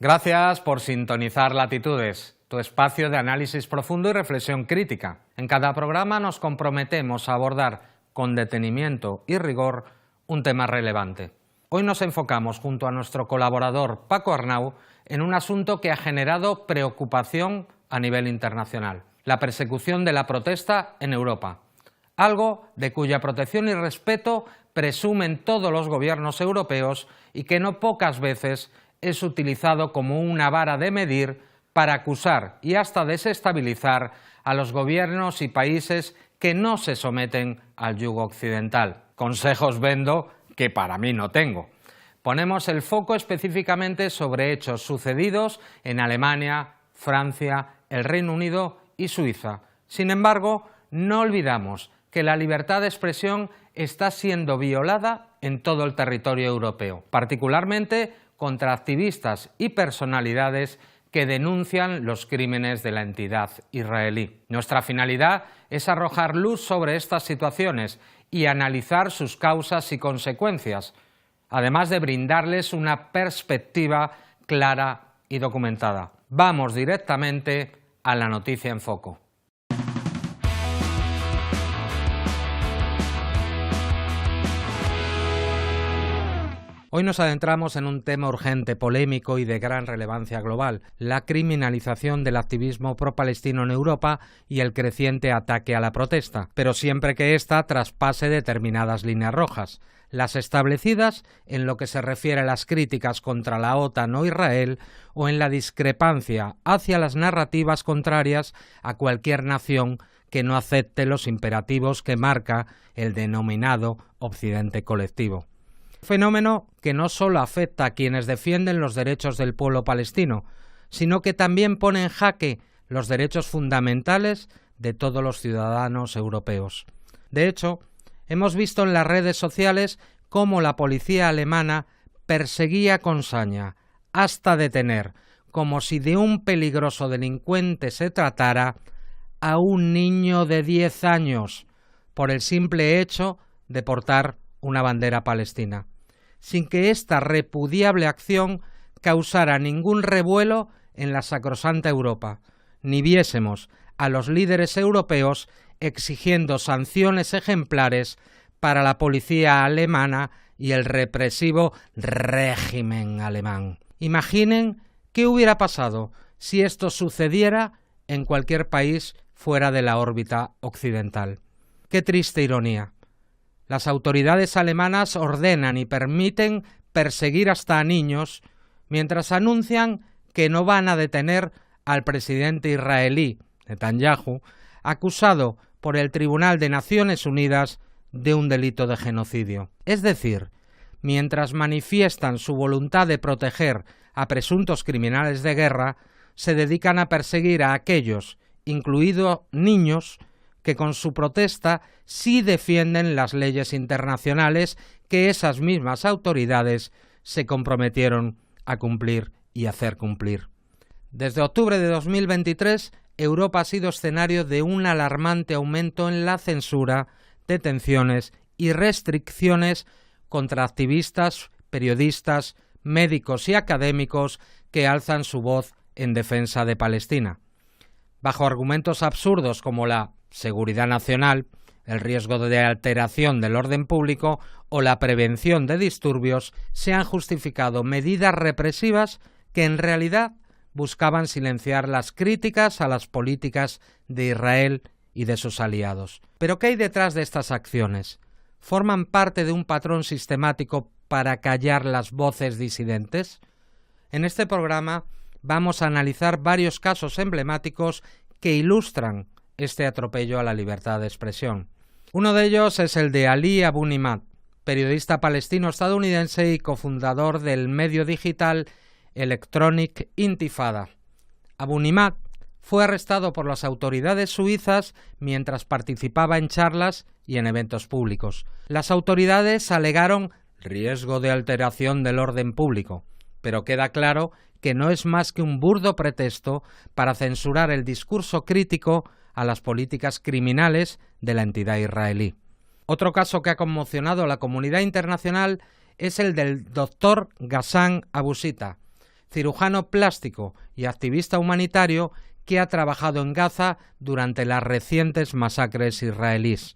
Gracias por sintonizar Latitudes, tu espacio de análisis profundo y reflexión crítica. En cada programa nos comprometemos a abordar con detenimiento y rigor un tema relevante. Hoy nos enfocamos junto a nuestro colaborador Paco Arnau en un asunto que ha generado preocupación a nivel internacional: la persecución de la protesta en Europa. Algo de cuya protección y respeto presumen todos los gobiernos europeos y que no pocas veces es utilizado como una vara de medir para acusar y hasta desestabilizar a los gobiernos y países que no se someten al yugo occidental. Consejos vendo que para mí no tengo. Ponemos el foco específicamente sobre hechos sucedidos en Alemania, Francia, el Reino Unido y Suiza. Sin embargo, no olvidamos que la libertad de expresión está siendo violada en todo el territorio europeo, particularmente contra activistas y personalidades que denuncian los crímenes de la entidad israelí. Nuestra finalidad es arrojar luz sobre estas situaciones y analizar sus causas y consecuencias, además de brindarles una perspectiva clara y documentada. Vamos directamente a la noticia en foco. Hoy nos adentramos en un tema urgente, polémico y de gran relevancia global: la criminalización del activismo pro-palestino en Europa y el creciente ataque a la protesta, pero siempre que ésta traspase determinadas líneas rojas, las establecidas en lo que se refiere a las críticas contra la OTAN o Israel, o en la discrepancia hacia las narrativas contrarias a cualquier nación que no acepte los imperativos que marca el denominado Occidente colectivo. Fenómeno que no solo afecta a quienes defienden los derechos del pueblo palestino, sino que también pone en jaque los derechos fundamentales de todos los ciudadanos europeos. De hecho, hemos visto en las redes sociales cómo la policía alemana perseguía con saña, hasta detener, como si de un peligroso delincuente se tratara, a un niño de 10 años, por el simple hecho de portar una bandera palestina, sin que esta repudiable acción causara ningún revuelo en la sacrosanta Europa, ni viésemos a los líderes europeos exigiendo sanciones ejemplares para la policía alemana y el represivo régimen alemán. Imaginen qué hubiera pasado si esto sucediera en cualquier país fuera de la órbita occidental. Qué triste ironía. Las autoridades alemanas ordenan y permiten perseguir hasta a niños, mientras anuncian que no van a detener al presidente israelí, Netanyahu, acusado por el Tribunal de Naciones Unidas de un delito de genocidio. Es decir, mientras manifiestan su voluntad de proteger a presuntos criminales de guerra, se dedican a perseguir a aquellos, incluidos niños, que con su protesta sí defienden las leyes internacionales que esas mismas autoridades se comprometieron a cumplir y hacer cumplir. Desde octubre de 2023, Europa ha sido escenario de un alarmante aumento en la censura, detenciones y restricciones contra activistas, periodistas, médicos y académicos que alzan su voz en defensa de Palestina. Bajo argumentos absurdos como la seguridad nacional, el riesgo de alteración del orden público o la prevención de disturbios, se han justificado medidas represivas que en realidad buscaban silenciar las críticas a las políticas de Israel y de sus aliados. ¿Pero qué hay detrás de estas acciones? ¿Forman parte de un patrón sistemático para callar las voces disidentes? En este programa vamos a analizar varios casos emblemáticos que ilustran este atropello a la libertad de expresión. Uno de ellos es el de Ali Abu Nimad, periodista palestino-estadounidense y cofundador del medio digital Electronic Intifada. Abu Nimad fue arrestado por las autoridades suizas mientras participaba en charlas y en eventos públicos. Las autoridades alegaron riesgo de alteración del orden público, pero queda claro que no es más que un burdo pretexto para censurar el discurso crítico a las políticas criminales de la entidad israelí. Otro caso que ha conmocionado a la comunidad internacional es el del doctor Ghassan Abu Sita, cirujano plástico y activista humanitario que ha trabajado en Gaza durante las recientes masacres israelíes.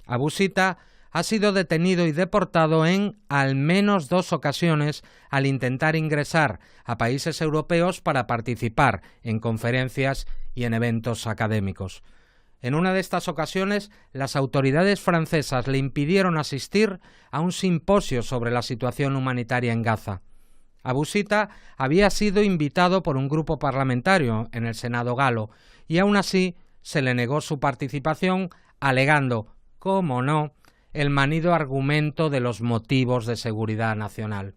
Abu Sita ha sido detenido y deportado en al menos 2 ocasiones al intentar ingresar a países europeos para participar en conferencias y en eventos académicos. En una de estas ocasiones, las autoridades francesas le impidieron asistir a un simposio sobre la situación humanitaria en Gaza. Abu Sita había sido invitado por un grupo parlamentario en el Senado galo y aún así se le negó su participación alegando, cómo no, el manido argumento de los motivos de seguridad nacional.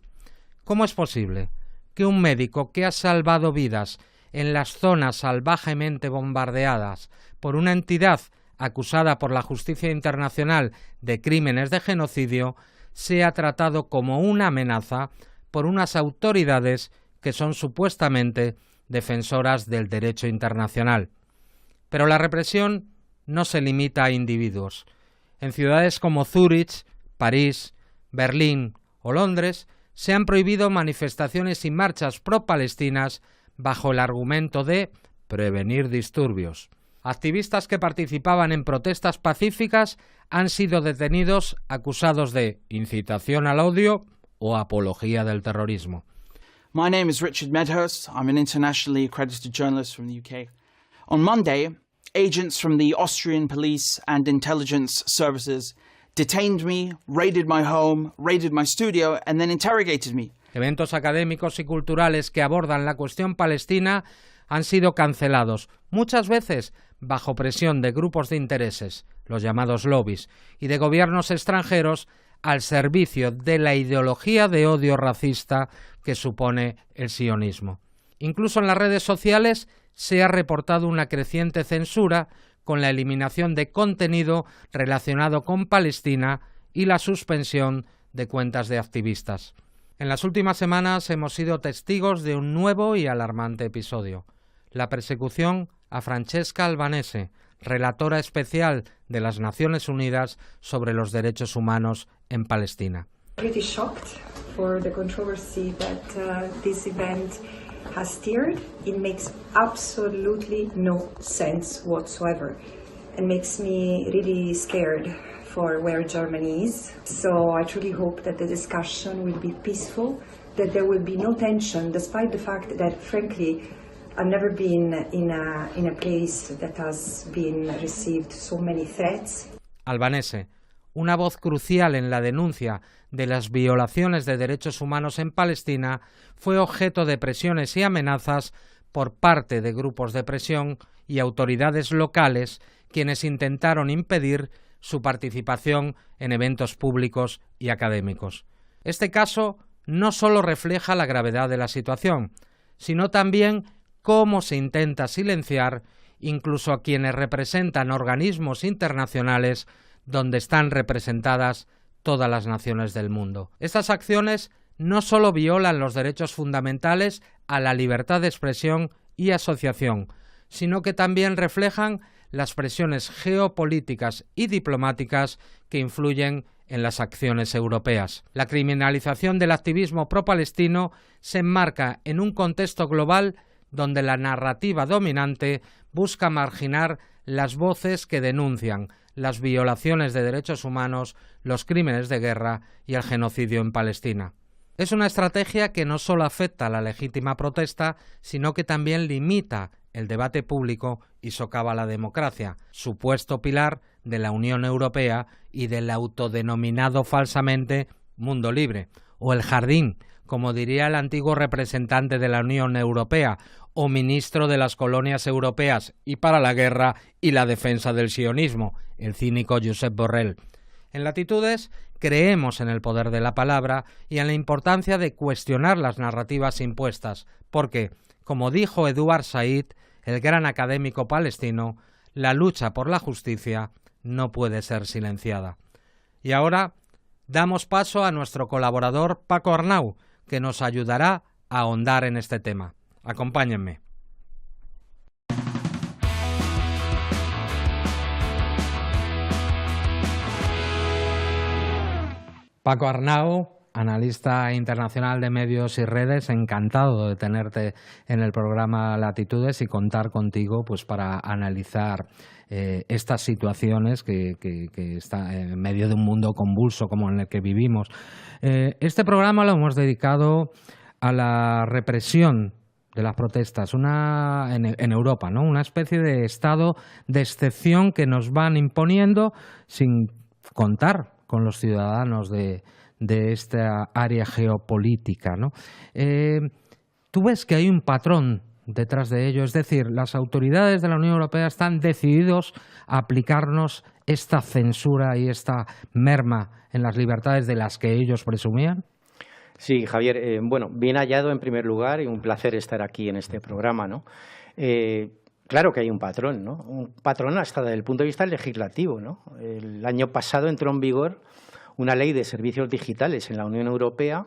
¿Cómo es posible que un médico que ha salvado vidas en las zonas salvajemente bombardeadas por una entidad acusada por la justicia internacional de crímenes de genocidio sea tratado como una amenaza por unas autoridades que son supuestamente defensoras del derecho internacional? Pero la represión no se limita a individuos. En ciudades como Zúrich, París, Berlín o Londres se han prohibido manifestaciones y marchas pro-palestinas bajo el argumento de prevenir disturbios. Activistas que participaban en protestas pacíficas han sido detenidos acusados de incitación al odio o apología del terrorismo. My name is Richard Medhurst. I'm an internationally accredited journalist from the UK. On Monday, agents from the Austrian police and intelligence services detained me, raided my home, raided my studio, and then interrogated me. Eventos académicos y culturales que abordan la cuestión palestina han sido cancelados, muchas veces bajo presión de grupos de intereses, los llamados lobbies, y de gobiernos extranjeros al servicio de la ideología de odio racista que supone el sionismo. Incluso en las redes sociales se ha reportado una creciente censura con la eliminación de contenido relacionado con Palestina y la suspensión de cuentas de activistas. En las últimas semanas hemos sido testigos de un nuevo y alarmante episodio: la persecución a Francesca Albanese, relatora especial de las Naciones Unidas sobre los derechos humanos en Palestina. Pretty shocked for the controversy that this event has stirred. It makes absolutely no sense whatsoever and makes me really scared for where Germany is. So I truly hope that the discussion will be peaceful, that there will be no tension, despite the fact that, frankly, I've never been in a place that has been received so many threats. Albanese, una voz crucial en la denuncia de las violaciones de derechos humanos en Palestina, fue objeto de presiones y amenazas por parte de grupos de presión y autoridades locales, quienes intentaron impedir su participación en eventos públicos y académicos. Este caso no solo refleja la gravedad de la situación, sino también cómo se intenta silenciar incluso a quienes representan organismos internacionales donde están representadas todas las naciones del mundo. Estas acciones no solo violan los derechos fundamentales a la libertad de expresión y asociación, sino que también reflejan las presiones geopolíticas y diplomáticas que influyen en las acciones europeas. La criminalización del activismo pro-palestino se enmarca en un contexto global donde la narrativa dominante busca marginar las voces que denuncian las violaciones de derechos humanos, los crímenes de guerra y el genocidio en Palestina. Es una estrategia que no solo afecta a la legítima protesta, sino que también limita el debate público y socava la democracia, supuesto pilar de la Unión Europea y del autodenominado falsamente mundo libre, o el jardín, como diría el antiguo representante de la Unión Europea o ministro de las colonias europeas y para la guerra y la defensa del sionismo, el cínico Josep Borrell. En Latitudes creemos en el poder de la palabra y en la importancia de cuestionar las narrativas impuestas, porque, como dijo Edward Said, el gran académico palestino, la lucha por la justicia no puede ser silenciada. Y ahora damos paso a nuestro colaborador Paco Arnau, que nos ayudará a ahondar en este tema. Acompáñenme. Paco Arnau, analista internacional de medios y redes, encantado de tenerte en el programa Latitudes y contar contigo pues para analizar estas situaciones que está en medio de un mundo convulso como en el que vivimos. Este programa lo hemos dedicado a la represión de las protestas en Europa, ¿no? Una especie de estado de excepción que nos van imponiendo sin contar con los ciudadanos de esta área geopolítica, ¿no? ¿Tú ves que hay un patrón detrás de ello? Es decir, las autoridades de la Unión Europea están decididos a aplicarnos esta censura y esta merma en las libertades de las que ellos presumían. Sí, Javier, bueno, bien hallado en primer lugar y un placer estar aquí en este programa, ¿no? Claro que hay un patrón, ¿no? Un patrón hasta desde el punto de vista legislativo, ¿no? El año pasado entró en vigor una ley de servicios digitales en la Unión Europea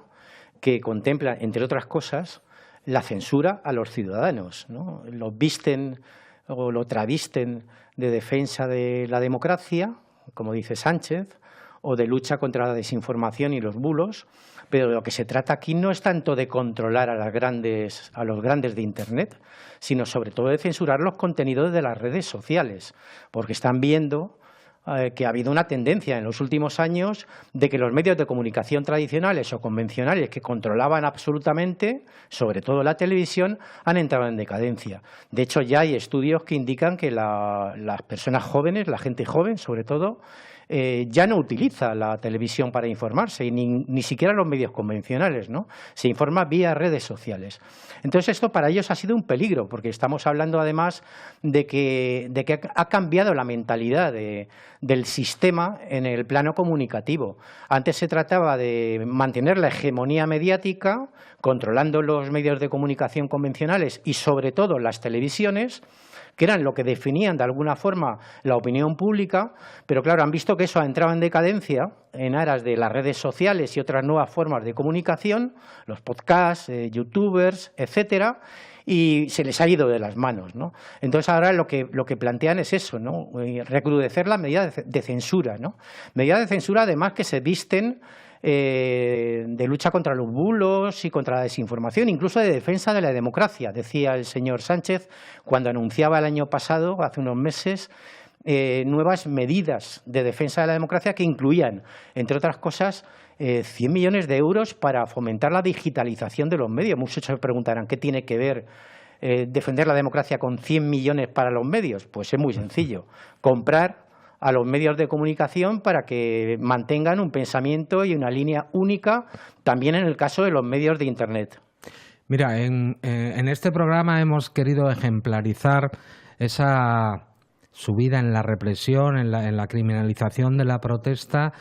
que contempla, entre otras cosas, la censura a los ciudadanos, ¿no? Los visten o lo travisten de defensa de la democracia, como dice Sánchez, o de lucha contra la desinformación y los bulos, pero lo que se trata aquí no es tanto de controlar a los grandes de Internet, sino sobre todo de censurar los contenidos de las redes sociales, porque están viendo que ha habido una tendencia en los últimos años de que los medios de comunicación tradicionales o convencionales que controlaban absolutamente, sobre todo la televisión, han entrado en decadencia. De hecho, ya hay estudios que indican que las personas jóvenes, la gente joven sobre todo, ya no utiliza la televisión para informarse, y ni siquiera los medios convencionales, ¿no? Se informa vía redes sociales. Entonces, esto para ellos ha sido un peligro, porque estamos hablando además de que ha cambiado la mentalidad del sistema en el plano comunicativo. Antes se trataba de mantener la hegemonía mediática, controlando los medios de comunicación convencionales y, sobre todo, las televisiones, que eran lo que definían de alguna forma la opinión pública, pero claro, han visto que eso ha entrado en decadencia en aras de las redes sociales y otras nuevas formas de comunicación, los podcasts, youtubers, etcétera, y se les ha ido de las manos, ¿no? Entonces ahora lo que plantean es eso, ¿no? Recrudecer las medidas de censura, ¿no? Medidas de censura además que se visten de lucha contra los bulos y contra la desinformación, incluso de defensa de la democracia, decía el señor Sánchez cuando anunciaba el año pasado, hace unos meses, nuevas medidas de defensa de la democracia que incluían, entre otras cosas, 100 millones de euros para fomentar la digitalización de los medios. Muchos se preguntarán, ¿qué tiene que ver defender la democracia con 100 millones para los medios? Pues es muy sencillo, comprar a los medios de comunicación para que mantengan un pensamiento y una línea única, también en el caso de los medios de Internet. Mira, en este programa hemos querido ejemplarizar esa subida en la represión, en la criminalización de la protesta,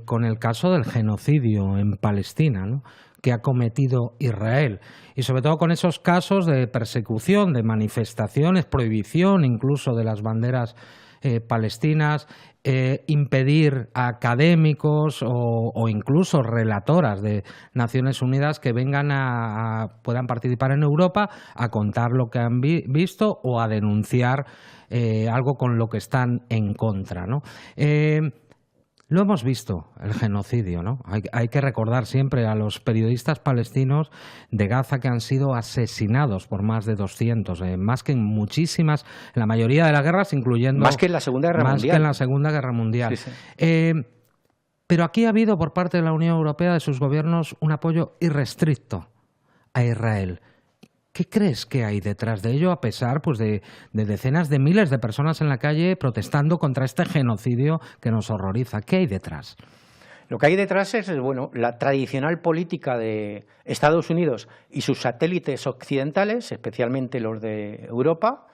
con el caso del genocidio en Palestina, ¿no?, que ha cometido Israel, y sobre todo con esos casos de persecución, de manifestaciones, prohibición incluso de las banderas palestinas, impedir a académicos o incluso relatoras de Naciones Unidas que vengan puedan participar en Europa a contar lo que han visto o a denunciar algo con lo que están en contra, ¿no? Lo hemos visto, el genocidio, ¿no? Hay que recordar siempre a los periodistas palestinos de Gaza que han sido asesinados por más de 200, más que en muchísimas, en la mayoría de las guerras, incluyendo... Más que en la Segunda Guerra Mundial. Más que en la Segunda Guerra Mundial. Sí, sí. Pero aquí ha habido por parte de la Unión Europea, de sus gobiernos, un apoyo irrestricto a Israel. ¿Qué crees que hay detrás de ello, a pesar pues, de decenas de miles de personas en la calle protestando contra este genocidio que nos horroriza? ¿Qué hay detrás? Lo que hay detrás es, bueno, la tradicional política de Estados Unidos y sus satélites occidentales, especialmente los de Europa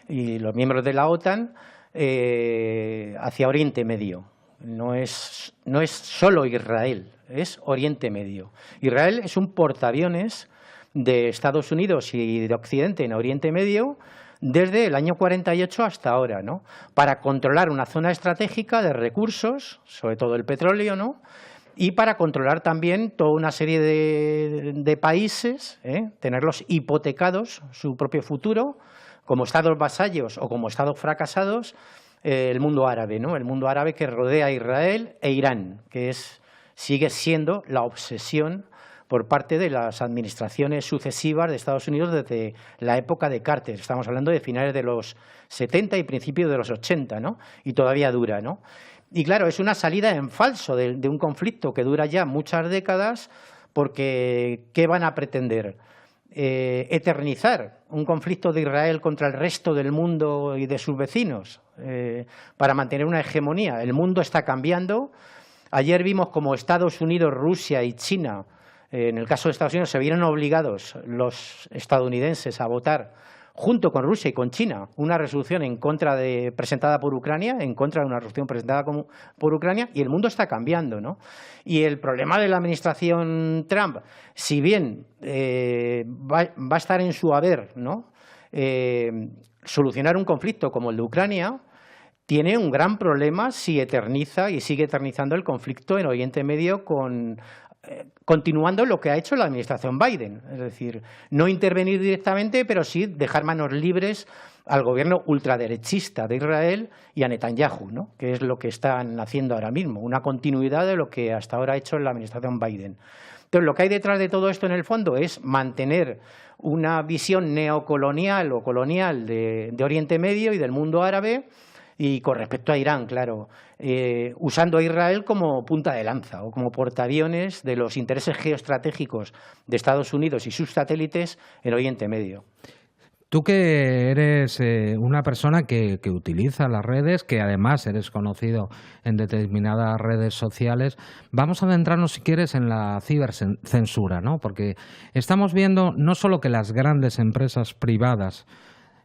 y los miembros de la OTAN, hacia Oriente Medio. No es solo Israel, es Oriente Medio. Israel es un portaaviones de Estados Unidos y de Occidente en Oriente Medio desde el año 48 hasta ahora, ¿no? Para controlar una zona estratégica de recursos, sobre todo el petróleo, ¿no? Y para controlar también toda una serie de países, tenerlos hipotecados, su propio futuro, como estados vasallos o como estados fracasados, el mundo árabe, ¿no? El mundo árabe que rodea a Israel e Irán, que es sigue siendo la obsesión por parte de las administraciones sucesivas de Estados Unidos desde la época de Carter. Estamos hablando de finales de los 70 y principios de los 80, ¿no? Y todavía dura, ¿no? Y claro, es una salida en falso de un conflicto que dura ya muchas décadas, porque ¿qué van a pretender? Eternizar un conflicto de Israel contra el resto del mundo y de sus vecinos para mantener una hegemonía. El mundo está cambiando. Ayer vimos como Estados Unidos, Rusia y China, en el caso de Estados Unidos, se vieron obligados los estadounidenses a votar junto con Rusia y con China una resolución presentada por Ucrania, en contra de una resolución presentada por Ucrania, y el mundo está cambiando, ¿no? Y el problema de la administración Trump, si bien va a estar en su haber, ¿no?, solucionar un conflicto como el de Ucrania, tiene un gran problema si eterniza y sigue eternizando el conflicto en Oriente Medio continuando lo que ha hecho la administración Biden, es decir, no intervenir directamente, pero sí dejar manos libres al gobierno ultraderechista de Israel y a Netanyahu, ¿no?, que es lo que están haciendo ahora mismo, una continuidad de lo que hasta ahora ha hecho la administración Biden. Entonces, lo que hay detrás de todo esto en el fondo es mantener una visión neocolonial o colonial de Oriente Medio y del mundo árabe. Y con respecto a Irán, claro, usando a Israel como punta de lanza o como portaaviones de los intereses geoestratégicos de Estados Unidos y sus satélites en Oriente Medio. Tú que eres una persona que utiliza las redes, que además eres conocido en determinadas redes sociales, vamos a adentrarnos, si quieres, en la cibercensura, ¿no? Porque estamos viendo no solo que las grandes empresas privadas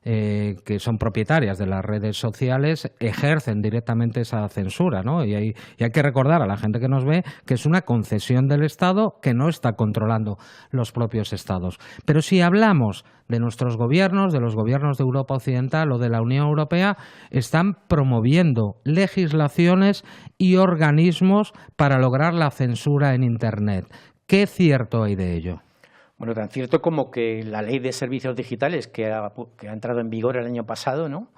que son propietarias de las redes sociales ejercen directamente esa censura, ¿no? Y hay que recordar a la gente que nos ve que es una concesión del Estado que no está controlando los propios Estados. Pero si hablamos de nuestros gobiernos, de los gobiernos de Europa Occidental o de la Unión Europea, están promoviendo legislaciones y organismos para lograr la censura en Internet. ¿Qué cierto hay de ello? Bueno, tan cierto como que la Ley de Servicios Digitales, que ha entrado en vigor el año pasado, ¿no?,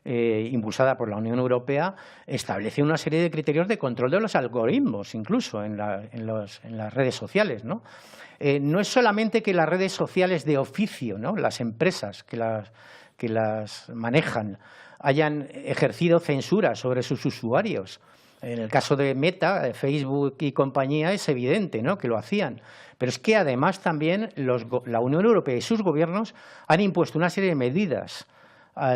impulsada por la Unión Europea, establece una serie de criterios de control de los algoritmos, incluso en las redes sociales, ¿no? No es solamente que las redes sociales de oficio, ¿no?, las empresas que las manejan, hayan ejercido censura sobre sus usuarios. En el caso de Meta, de Facebook y compañía, es evidente, ¿no?, que lo hacían. Pero es que además también la Unión Europea y sus gobiernos han impuesto una serie de medidas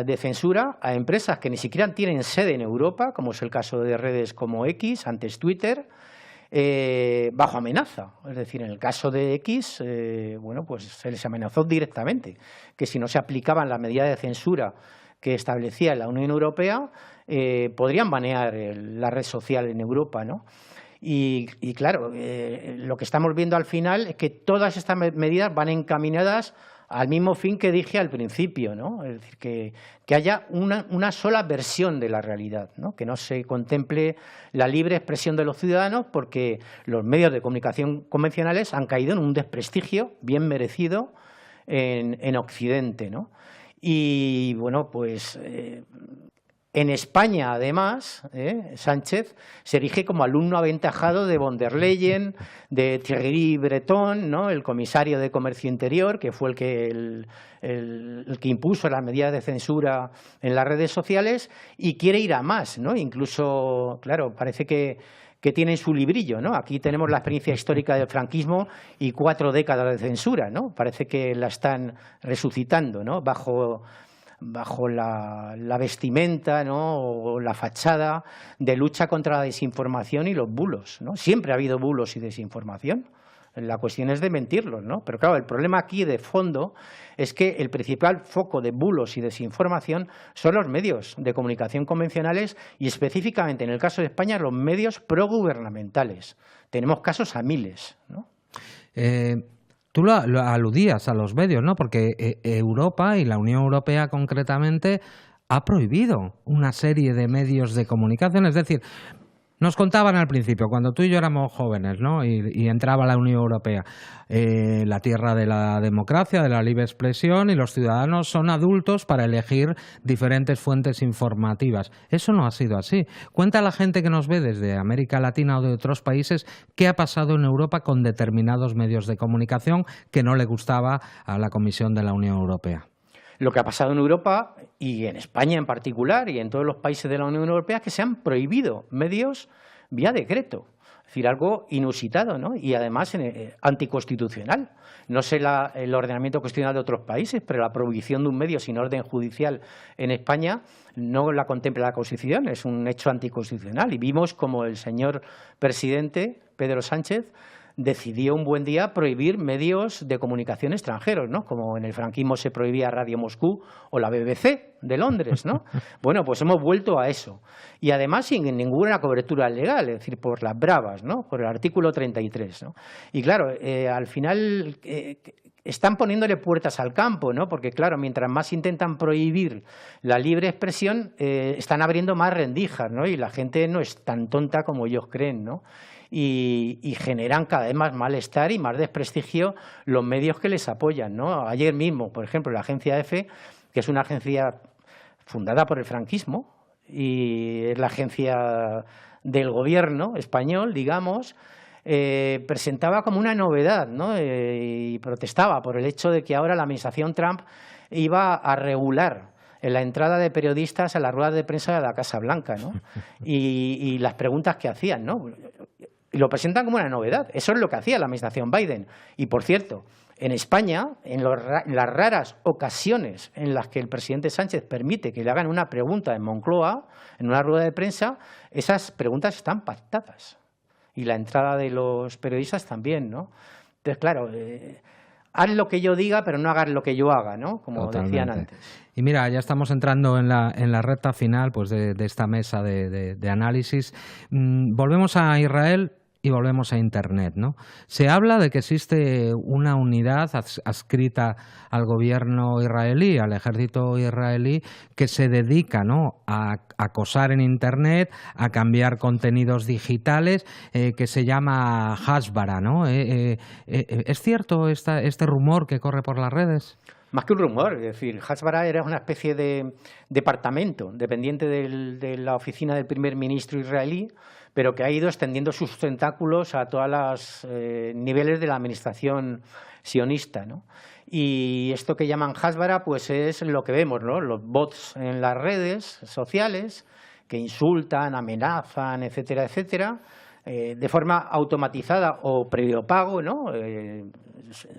de censura a empresas que ni siquiera tienen sede en Europa, como es el caso de redes como X, antes Twitter, bajo amenaza. Es decir, en el caso de X, bueno, pues se les amenazó directamente, que si no se aplicaban las medidas de censura que establecía la Unión Europea, podrían banear la red social en Europa, ¿no? Y claro, lo que estamos viendo al final es que todas estas medidas van encaminadas al mismo fin que dije al principio, ¿no? Es decir, que haya una sola versión de la realidad, ¿no?, que no se contemple la libre expresión de los ciudadanos, porque los medios de comunicación convencionales han caído en un desprestigio bien merecido en Occidente, ¿no? Y bueno, pues en España, además, Sánchez se erige como alumno aventajado de von der Leyen, de Thierry Breton, ¿no?, el comisario de Comercio Interior, que fue el que impuso las medidas de censura en las redes sociales, y quiere ir a más, ¿no? Incluso, claro, parece que tienen su librillo, ¿no? Aquí tenemos la experiencia histórica del franquismo y 4 décadas de censura, ¿no? Parece que la están resucitando, ¿no?, bajo la vestimenta, ¿no?, o la fachada de lucha contra la desinformación y los bulos, ¿no? Siempre ha habido bulos y desinformación. La cuestión es de mentirlos, ¿no? Pero claro, el problema aquí de fondo es que el principal foco de bulos y desinformación son los medios de comunicación convencionales y específicamente en el caso de España los medios progubernamentales. Tenemos casos a miles, ¿no? Tú lo aludías a los medios, ¿no? Porque Europa y la Unión Europea concretamente ha prohibido una serie de medios de comunicación. Es decir, Nos contaban al principio, cuando tú y yo éramos jóvenes, ¿no? y entraba la Unión Europea, la tierra de la democracia, de la libre expresión, y los ciudadanos son adultos para elegir diferentes fuentes informativas. Eso no ha sido así. Cuenta a la gente que nos ve desde América Latina o de otros países qué ha pasado en Europa con determinados medios de comunicación que no le gustaba a la Comisión de la Unión Europea. Lo que ha pasado en Europa y en España en particular y en todos los países de la Unión Europea es que se han prohibido medios vía decreto. Es decir, algo inusitado, ¿no? Y además anticonstitucional. No sé el ordenamiento constitucional de otros países, pero la prohibición de un medio sin orden judicial en España no la contempla la Constitución, es un hecho anticonstitucional. Y vimos como el señor presidente, Pedro Sánchez, decidió un buen día prohibir medios de comunicación extranjeros, ¿no? Como en el franquismo se prohibía Radio Moscú o la BBC de Londres, ¿no? Bueno, pues hemos vuelto a eso. Y además sin ninguna cobertura legal, es decir, por las bravas, ¿no? Por el artículo 33, ¿no? Y claro, al final están poniéndole puertas al campo, ¿no? Porque claro, mientras más intentan prohibir la libre expresión, están abriendo más rendijas, ¿no? Y la gente no es tan tonta como ellos creen, ¿no? Y generan cada vez más malestar y más desprestigio los medios que les apoyan, ¿no? Ayer mismo, por ejemplo, la agencia EFE, que es una agencia fundada por el franquismo y es la agencia del gobierno español, digamos, presentaba como una novedad, ¿no? Y protestaba por el hecho de que ahora la administración Trump iba a regular en la entrada de periodistas a las ruedas de prensa de la Casa Blanca, ¿no? Y las preguntas que hacían, ¿no? Y lo presentan como una novedad. Eso es lo que hacía la administración Biden. Y, por cierto, en España, en las raras ocasiones en las que el presidente Sánchez permite que le hagan una pregunta en Moncloa, en una rueda de prensa, esas preguntas están pactadas. Y la entrada de los periodistas también, ¿no? Entonces, claro, haz lo que yo diga, pero no hagas lo que yo haga, ¿no? Como Totalmente. Decían antes. Y mira, ya estamos entrando en la recta final pues de esta mesa de análisis. Volvemos a Israel y volvemos a Internet, ¿no? Se habla de que existe una unidad adscrita al gobierno israelí, al ejército israelí, que se dedica, ¿no?, a acosar en Internet, a cambiar contenidos digitales, que se llama Hasbara, ¿no? ¿Es cierto este rumor que corre por las redes? Más que un rumor, es decir, Hasbara era una especie de departamento dependiente de la oficina del primer ministro israelí, pero que ha ido extendiendo sus tentáculos a todos los niveles de la administración sionista, ¿no? Y esto que llaman Hasbara, pues es lo que vemos, ¿no? Los bots en las redes sociales que insultan, amenazan, etcétera, etcétera, de forma automatizada o previo pago, ¿no?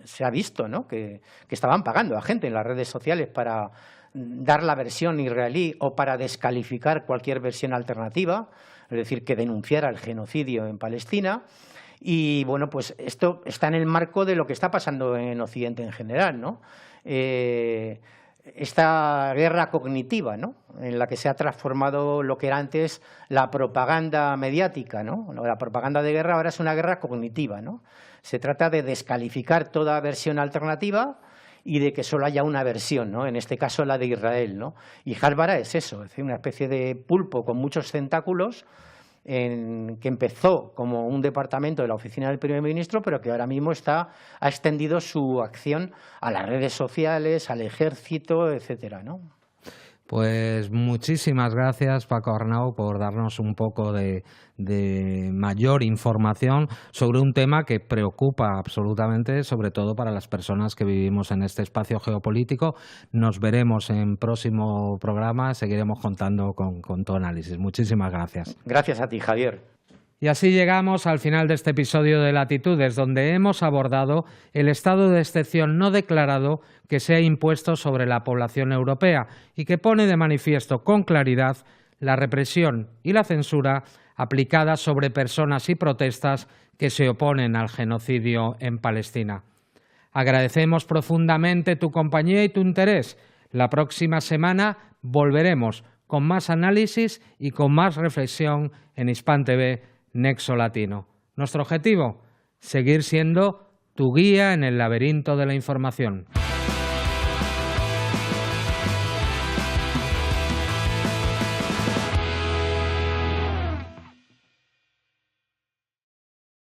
Se ha visto, ¿no?, que estaban pagando a gente en las redes sociales para dar la versión israelí o para descalificar cualquier versión alternativa, es decir, que denunciara el genocidio en Palestina. Y bueno, pues esto está en el marco de lo que está pasando en Occidente en general, ¿no? Esta guerra cognitiva, ¿no?, en la que se ha transformado lo que era antes la propaganda mediática, ¿no? La propaganda de guerra ahora es una guerra cognitiva, ¿no? Se trata de descalificar toda versión alternativa y de que solo haya una versión, ¿no? En este caso la de Israel, ¿no? Y Hasbara es eso, es decir, una especie de pulpo con muchos tentáculos que empezó como un departamento de la oficina del primer ministro, pero que ahora mismo ha extendido su acción a las redes sociales, al ejército, etcétera, ¿no? Pues muchísimas gracias, Paco Arnau, por darnos un poco de mayor información sobre un tema que preocupa absolutamente, sobre todo para las personas que vivimos en este espacio geopolítico. Nos veremos en próximo programa, seguiremos contando con tu análisis. Muchísimas gracias. Gracias a ti, Javier. Y así llegamos al final de este episodio de Latitudes, donde hemos abordado el estado de excepción no declarado que se ha impuesto sobre la población europea y que pone de manifiesto con claridad la represión y la censura aplicadas sobre personas y protestas que se oponen al genocidio en Palestina. Agradecemos profundamente tu compañía y tu interés. La próxima semana volveremos con más análisis y con más reflexión en Hispan TV Nexo Latino. Nuestro objetivo, seguir siendo tu guía en el laberinto de la información.